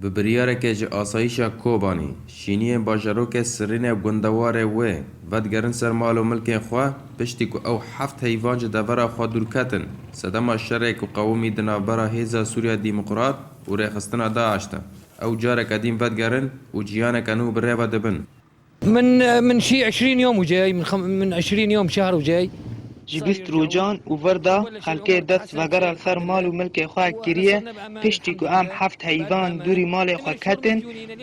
Bi biryareke ji asayîşa Kobanî, şîniyên bajarokê Sirînê gundewarê wê vedigerin ser mal û milkên xwe piştî ku ew heft heyvan ji devera xwe dûrketin. Sedema şerê ku qewimî di navbera Hêza Sûriya Dîmokrat û rêxistina Daeş de. Ew careke dîn vedigerin û ciyaneke nû bi rêve dibin. من شي 20 يوم وجاي من 20 يوم شهر وجاي جبیست روجان و وردا خلکه دست وگر سر مال و ملک خواه کریه پشتی که ام هفت حیوان دوری مال خواه کتن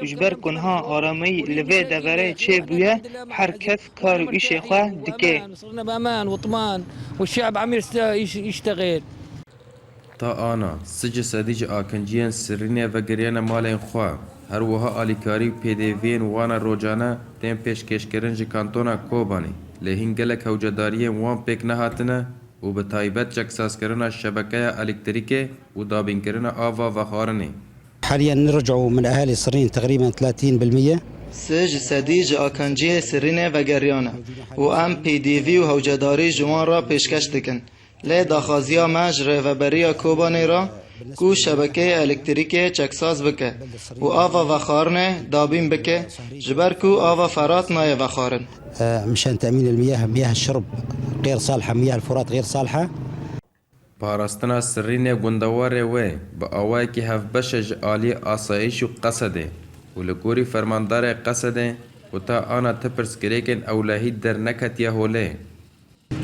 جبر کنها آرامی لوه دوره چه بویه هر کس کار و ایش خواه دکه صرنا بامان وطمان والشعب عم يشتغل. تا آنا سج سدیج آکنجیان Sirînê vegiriyana malên xwe her wiha alîkarî û pêdiviyên wan a rojane tên pêşkêşkirin ji kantona Kobanî. Lê hîn gelek hewcedariyên wan pêk nehatine û bi taybet çeksazkirina şebekeya elektrîkê û dabînkirina ava ve xwarinê. حاليا نرجعوا من اهالي صرين تقريبا 30%. سج سدیج آکنجی سرینه و گریانه و ام پی دی وی و هوجداری جوان را پیشکش دکن لی داخازیا مجره و بریا کوبانی را کو شبکه الکتریکی چکساز بکه و آوا و خارنه دابین بکه جبر کو آوا فرات نای و خارن مشان تامين المياه، مياه الشرب غير صالحه، مياه الفرات غير صالحه. Parastina Sirînê gundewarê wê bi awayekî hevbeşe ji aliyê asayîş û Qesedê û li gorî fermandarê Qesedê ku ta ana ti pirsgirêkên ewlehî derneketiye holê.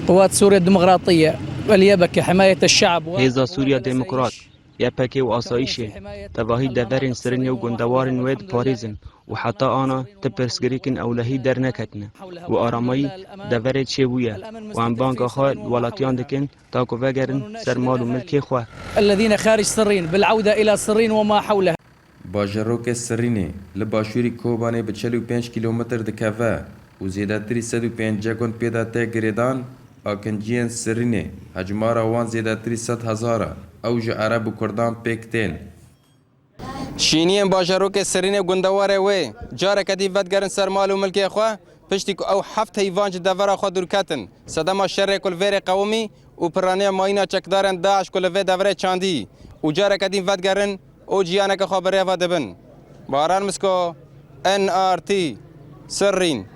قوات سوريا الديمقراطية واليابك حماية الشعب هێزا سووریا دێموکرات یەپەکێ و ئاسایشێ تەواهی دەڤەرên Sirînê û gundewarên wê diparêzin û heta ana ti pirsgirêkên ewlehî derneketine û aramayî deverê çêbûye û em banga xwe li welatiyan dikin ta ku vegerin ser mal û milkê xwe. الذين خارج صرين بالعودة إلى صرين وما حولها. Bajarokê Sirînê li başûrî Kobanê bi 45 kîlometr dikeve û zêdetirî 150 gund pêda tê girêdan. Akinciyên Sirînê hecmara wan zêdetirî 100,000 e. Ew ji Ereb û Kurdan pêk tên. Şîniyên bajarokê Sirînê gundewarê wê careke dî vedigerin ser mal û milkê xwe piştî ku ew heft heyvan ji devera xwe dûrketin. Sedema şerê ku li vêrê qewimî û piraniya mayîna çekdarên Daeş ku li vê deverê çandî û careke dîn vedigerin û ciyaneke xwe bi rêve dibin. Baran Misko, NRT, Sirîn.